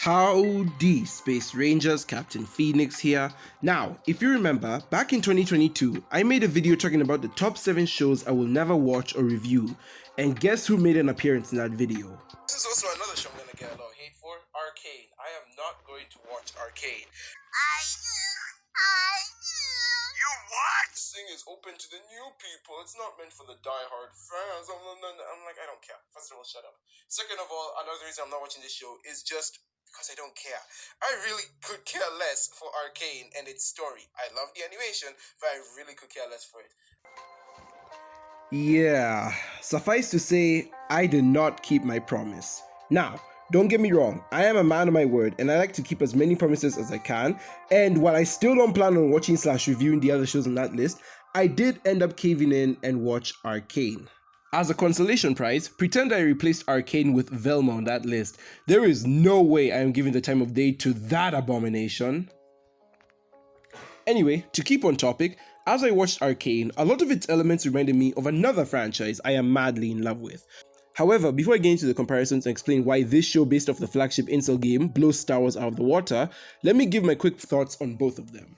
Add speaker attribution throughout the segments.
Speaker 1: Howdy, Space Rangers, Captain Phoenix here. Now, if you remember, back in 2022, I made a video talking about the top 7 shows I will never watch or review, and guess who made an appearance in that video?
Speaker 2: This is also another show I'm gonna get a lot of hate for, Arcane. I am not going to watch Arcane. You what? This thing is open to the new people. It's not meant for the die-hard fans. I'm like, I don't care. First of all, shut up. Second of all, another reason I'm not watching this show is just because I don't care. I really could care less for Arcane and its story. I love the animation, but I really could care less for it.
Speaker 1: Yeah, suffice to say, I did not keep my promise. Now, don't get me wrong, I am a man of my word and I like to keep as many promises as I can, and while I still don't plan on watching / reviewing the other shows on that list, I did end up caving in and watch Arcane. As a consolation prize, pretend I replaced Arcane with Velma on that list. There is no way I am giving the time of day to that abomination. Anyway, to keep on topic, as I watched Arcane, a lot of its elements reminded me of another franchise I am madly in love with. However, before I get into the comparisons and explain why this show based off the flagship incel game blows Star Wars out of the water, let me give my quick thoughts on both of them.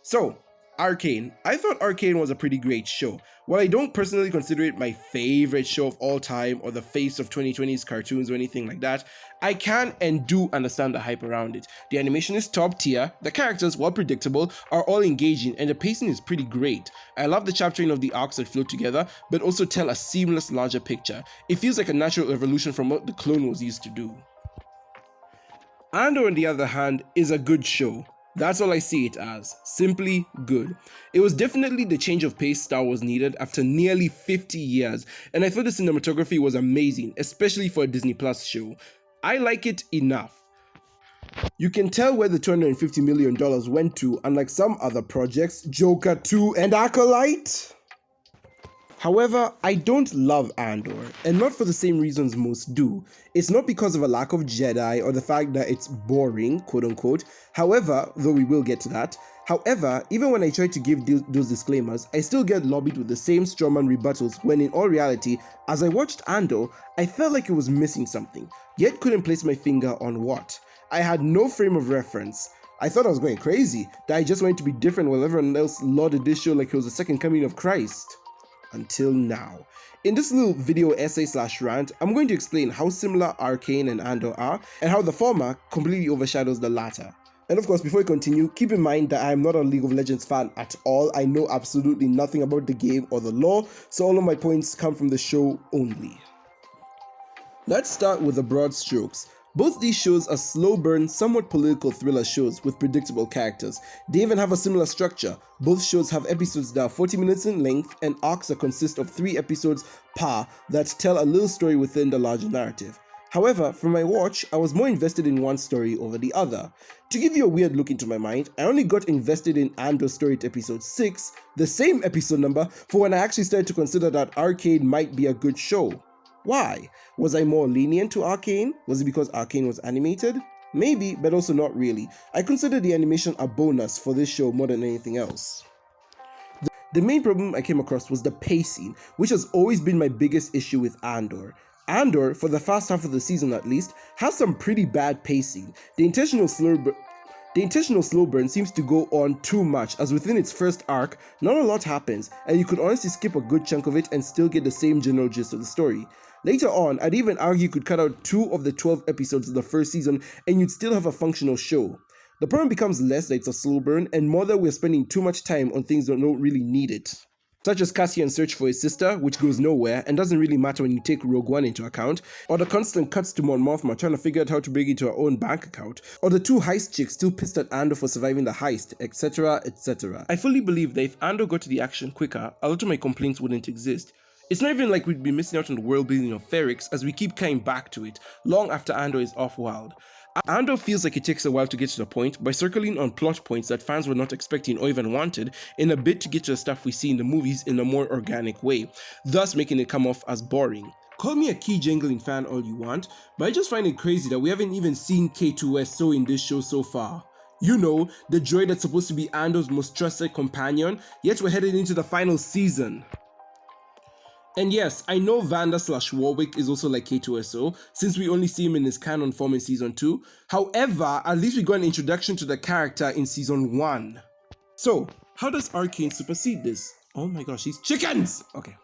Speaker 1: So, Arcane. I thought Arcane was a pretty great show. While I don't personally consider it my favorite show of all time or the face of 2020's cartoons or anything like that, I can and do understand the hype around it. The animation is top tier, the characters, while predictable, are all engaging, and the pacing is pretty great. I love the chaptering of the arcs that flow together, but also tell a seamless larger picture. It feels like a natural evolution from what the Clone Wars used to do. Andor, on the other hand, is a good show. That's all I see it as, simply good. It was definitely the change of pace Star Wars needed after nearly 50 years, and I thought the cinematography was amazing, especially for a Disney Plus show. I like it enough. You can tell where the $250 million went to, unlike some other projects, Joker 2 and Acolyte. However, I don't love Andor, and not for the same reasons most do. It's not because of a lack of Jedi or the fact that it's boring, quote unquote. However, though we will get to that. However, even when I try to give those disclaimers, I still get lobbied with the same strawman rebuttals when in all reality, as I watched Andor, I felt like it was missing something, yet couldn't place my finger on what. I had no frame of reference. I thought I was going crazy, that I just wanted to be different while everyone else lauded this show like it was the second coming of Christ. Until now. In this little video essay / rant, I'm going to explain how similar Arcane and Andor are, and how the former completely overshadows the latter. And of course, before we continue, keep in mind that I am not a League of Legends fan at all. I know absolutely nothing about the game or the lore, so all of my points come from the show only. Let's start with the broad strokes. Both these shows are slow burn, somewhat political thriller shows with predictable characters. They even have a similar structure. Both shows have episodes that are 40 minutes in length and arcs that consist of 3 episodes per that tell a little story within the larger narrative. However, from my watch, I was more invested in one story over the other. To give you a weird look into my mind, I only got invested in Andor's story to episode 6, the same episode number, for when I actually started to consider that Arcane might be a good show. Why? Was I more lenient to Arcane? Was it because Arcane was animated? Maybe, but also not really. I consider the animation a bonus for this show more than anything else. The main problem I came across was the pacing, which has always been my biggest issue with Andor. Andor, for the first half of the season at least, has some pretty bad pacing. The intentional slow burn seems to go on too much, as within its first arc, not a lot happens, and you could honestly skip a good chunk of it and still get the same general gist of the story. Later on, I'd even argue you could cut out 2 of the 12 episodes of the first season and you'd still have a functional show. The problem becomes less that it's a slow burn and more that we're spending too much time on things that don't really need it. Such as Cassian's search for his sister, which goes nowhere and doesn't really matter when you take Rogue One into account, or the constant cuts to Mon Mothma trying to figure out how to bring it to her own bank account, or the 2 heist chicks still pissed at Andor for surviving the heist, etc, etc. I fully believe that if Andor got to the action quicker, a lot of my complaints wouldn't exist. It's not even like we'd be missing out on the world building of Ferrix, as we keep coming back to it, long after Andor is off-world. Andor feels like it takes a while to get to the point by circling on plot points that fans were not expecting or even wanted in a bid to get to the stuff we see in the movies in a more organic way, thus making it come off as boring. Call me a key jangling fan all you want, but I just find it crazy that we haven't even seen K2S so in this show so far. You know, the droid that's supposed to be Andor's most trusted companion, yet we're headed into the final season. And yes, I know Vanda/Warwick is also like K2SO, since we only see him in his canon form in Season 2. However, at least we got an introduction to the character in Season 1. So, how does Arcane supersede this? Oh my gosh, these chickens! Okay.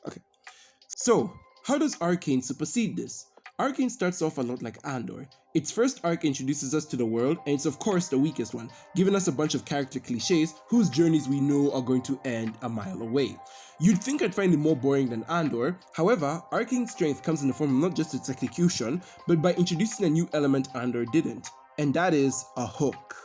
Speaker 1: Okay. So, how does Arcane supersede this? Arcane starts off a lot like Andor. Its first arc introduces us to the world, and it's of course the weakest one, giving us a bunch of character cliches whose journeys we know are going to end a mile away. You'd think I'd find it more boring than Andor, however, Arcane's strength comes in the form of not just its execution, but by introducing a new element Andor didn't, and that is a hook.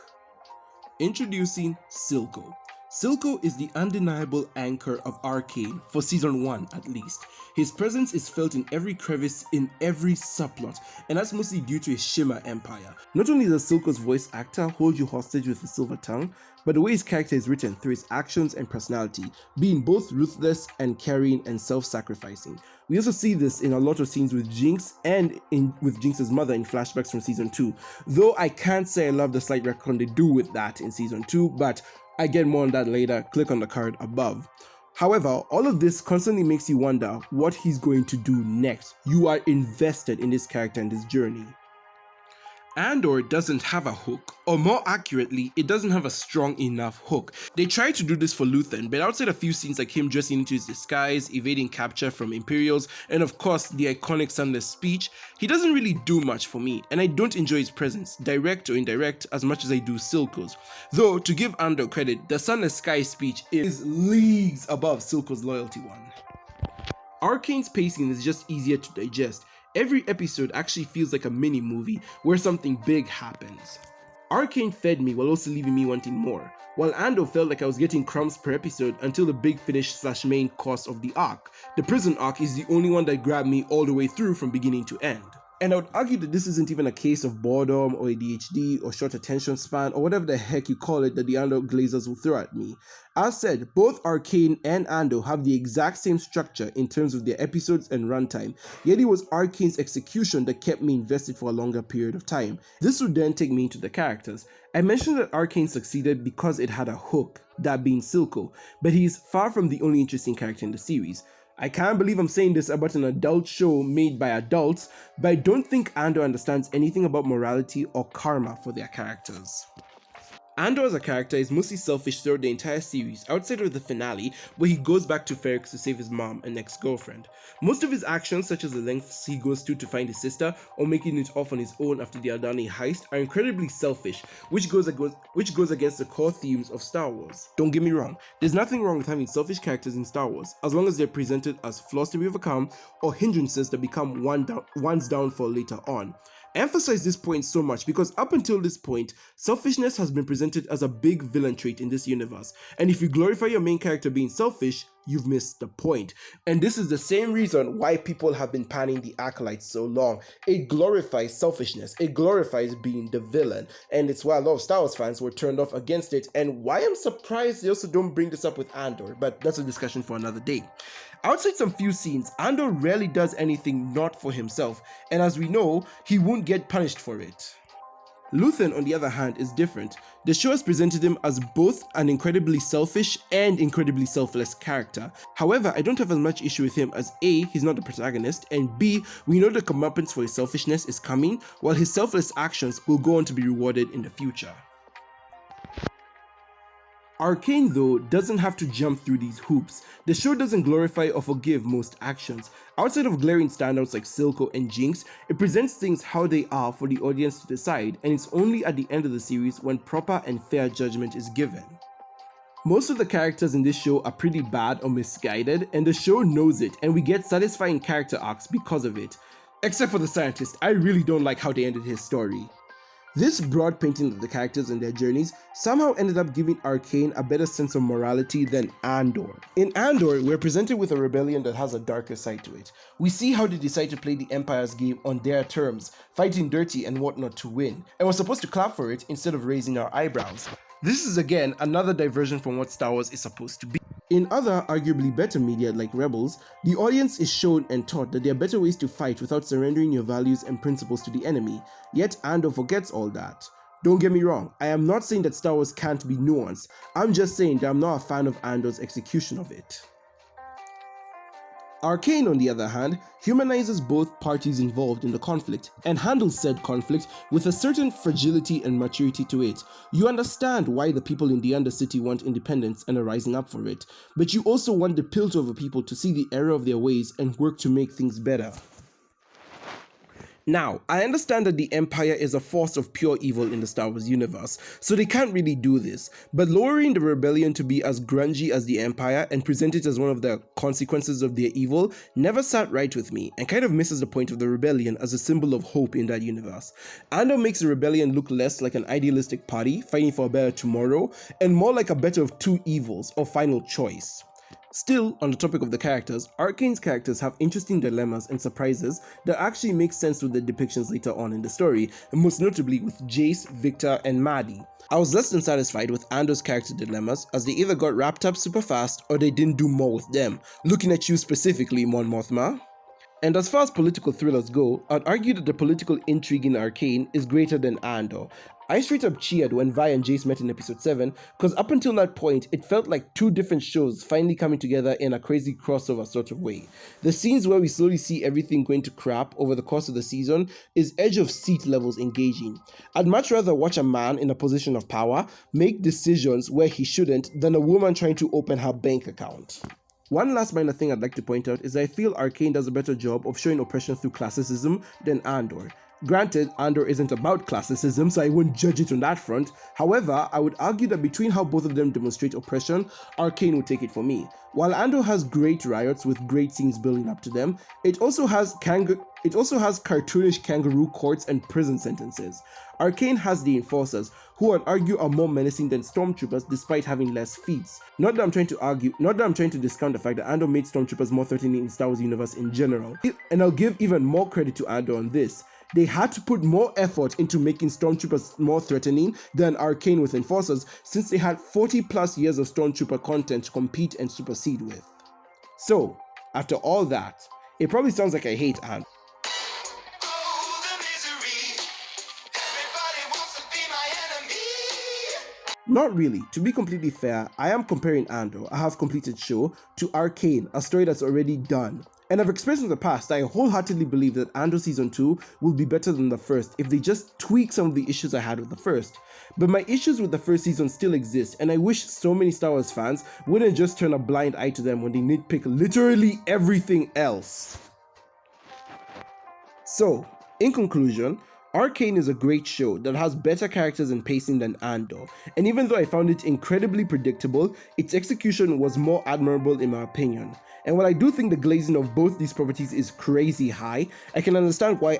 Speaker 1: Introducing Silco. Silco is the undeniable anchor of Arcane, for Season 1 at least. His presence is felt in every crevice, in every subplot, and that's mostly due to his Shimmer empire. Not only does Silco's voice actor hold you hostage with his silver tongue, but the way his character is written through his actions and personality, being both ruthless and caring and self-sacrificing. We also see this in a lot of scenes with Jinx and with Jinx's mother in flashbacks from Season 2, though I can't say I love the slight retcon they do with that in Season 2, but I get more on that later, click on the card above. However, all of this constantly makes you wonder what he's going to do next. You are invested in this character and this journey. Andor doesn't have a hook, or more accurately, it doesn't have a strong enough hook. They tried to do this for Luthen, but outside a few scenes like him dressing into his disguise, evading capture from Imperials, and of course the iconic Sunless speech, he doesn't really do much for me, and I don't enjoy his presence, direct or indirect, as much as I do Silco's. Though, to give Andor credit, the Sunless Sky speech is leagues above Silco's loyalty one. Arcane's pacing is just easier to digest. Every episode actually feels like a mini movie where something big happens. Arcane fed me while also leaving me wanting more, while Andor felt like I was getting crumbs per episode until the big finish/main course of the arc. The prison arc is the only one that grabbed me all the way through from beginning to end. And I would argue that this isn't even a case of boredom or ADHD or short attention span or whatever the heck you call it that the Andor glazers will throw at me. As said, both Arcane and Andor have the exact same structure in terms of their episodes and runtime, yet it was Arcane's execution that kept me invested for a longer period of time. This would then take me into the characters. I mentioned that Arcane succeeded because it had a hook, that being Silco, but he is far from the only interesting character in the series. I can't believe I'm saying this about an adult show made by adults, but I don't think Andor understands anything about morality or karma for their characters. Andor as a character is mostly selfish throughout the entire series, outside of the finale where he goes back to Ferrix to save his mom and ex-girlfriend. Most of his actions, such as the lengths he goes to find his sister or making it off on his own after the Aldhani heist, are incredibly selfish, which goes against the core themes of Star Wars. Don't get me wrong, there's nothing wrong with having selfish characters in Star Wars, as long as they're presented as flaws to be overcome or hindrances that become one's downfall later on. I emphasize this point so much because up until this point, selfishness has been presented as a big villain trait in this universe, and if you glorify your main character being selfish, you've missed the point. And this is the same reason why people have been panning the Acolytes so long. It glorifies selfishness, it glorifies being the villain, and it's why a lot of Star Wars fans were turned off against it, and why I'm surprised they also don't bring this up with Andor, but that's a discussion for another day. Outside some few scenes, Andor rarely does anything not for himself, and as we know, he won't get punished for it. Luthen, on the other hand, is different. The show has presented him as both an incredibly selfish and incredibly selfless character. However, I don't have as much issue with him as A, he's not the protagonist, and B, we know the comeuppance for his selfishness is coming, while his selfless actions will go on to be rewarded in the future. Arcane, though, doesn't have to jump through these hoops. The show doesn't glorify or forgive most actions. Outside of glaring standouts like Silco and Jinx, it presents things how they are for the audience to decide, and it's only at the end of the series when proper and fair judgment is given. Most of the characters in this show are pretty bad or misguided, and the show knows it, and we get satisfying character arcs because of it. Except for the scientist, I really don't like how they ended his story. This broad painting of the characters and their journeys somehow ended up giving Arcane a better sense of morality than Andor. In Andor, we're presented with a rebellion that has a darker side to it. We see how they decide to play the Empire's game on their terms, fighting dirty and whatnot to win, and we're supposed to clap for it instead of raising our eyebrows. This is again another diversion from what Star Wars is supposed to be. In other, arguably better media like Rebels, the audience is shown and taught that there are better ways to fight without surrendering your values and principles to the enemy, yet Andor forgets all that. Don't get me wrong, I am not saying that Star Wars can't be nuanced. I'm just saying that I'm not a fan of Andor's execution of it. Arcane, on the other hand, humanizes both parties involved in the conflict and handles said conflict with a certain fragility and maturity to it. You understand why the people in the Undercity want independence and are rising up for it, but you also want the Piltover people to see the error of their ways and work to make things better. Now, I understand that the Empire is a force of pure evil in the Star Wars universe, so they can't really do this, but lowering the rebellion to be as grungy as the Empire and present it as one of the consequences of their evil never sat right with me and kind of misses the point of the rebellion as a symbol of hope in that universe. Andor makes the rebellion look less like an idealistic party fighting for a better tomorrow and more like a better of two evils or final choice. Still, on the topic of the characters, Arcane's characters have interesting dilemmas and surprises that actually make sense with the depictions later on in the story, and most notably with Jace, Victor, and Maddie. I was less than satisfied with Andor's character dilemmas, as they either got wrapped up super fast or they didn't do more with them, looking at you specifically, Mon Mothma. And as far as political thrillers go, I'd argue that the political intrigue in Arcane is greater than Andor. I straight up cheered when Vi and Jace met in episode 7, because up until that point, it felt like two different shows finally coming together in a crazy crossover sort of way. The scenes where we slowly see everything going to crap over the course of the season is edge of seat levels engaging. I'd much rather watch a man in a position of power make decisions where he shouldn't than a woman trying to open her bank account. One last minor thing I'd like to point out is that I feel Arcane does a better job of showing oppression through classicism than Andor. Granted, Andor isn't about classicism, so I won't judge it on that front. However, I would argue that between how both of them demonstrate oppression, Arcane would take it for me. While Andor has great riots with great scenes building up to them, it also has cartoonish kangaroo courts and prison sentences. Arcane has the Enforcers, who I'd argue are more menacing than Stormtroopers despite having less feats. Not that I'm trying to discount the fact that Andor made Stormtroopers more threatening in Star Wars universe in general. And I'll give even more credit to Andor on this. They had to put more effort into making Stormtroopers more threatening than Arcane with Enforcers, since they had 40 plus years of Stormtrooper content to compete and supersede with. So, after all that, it probably sounds like I hate Andor. Not really. To be completely fair, I am comparing Andor, a half-completed show, to Arcane, a story that's already done. And I've expressed in the past that I wholeheartedly believe that Andor Season 2 will be better than the first if they just tweak some of the issues I had with the first. But my issues with the first season still exist, and I wish so many Star Wars fans wouldn't just turn a blind eye to them when they nitpick literally everything else. So, in conclusion, Arcane is a great show that has better characters and pacing than Andor, and even though I found it incredibly predictable, its execution was more admirable in my opinion. And while I do think the glazing of both these properties is crazy high, I can understand why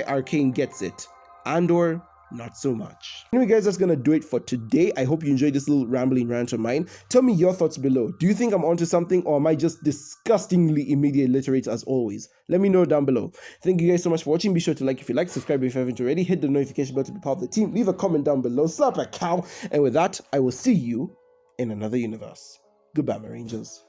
Speaker 1: Arcane gets it. Andor, not so much. Anyway guys, that's gonna do it for today. I hope you enjoyed this little rambling rant of mine. Tell me your thoughts below. Do you think I'm onto something, or am I just disgustingly immediate illiterate as always? Let me know down below. Thank you guys so much for watching. Be sure to like if you like, subscribe if you haven't already, hit the notification bell to be part of the team, leave a comment down below, slap a cow, and with that, I will see you in another universe. Goodbye, my Rangers.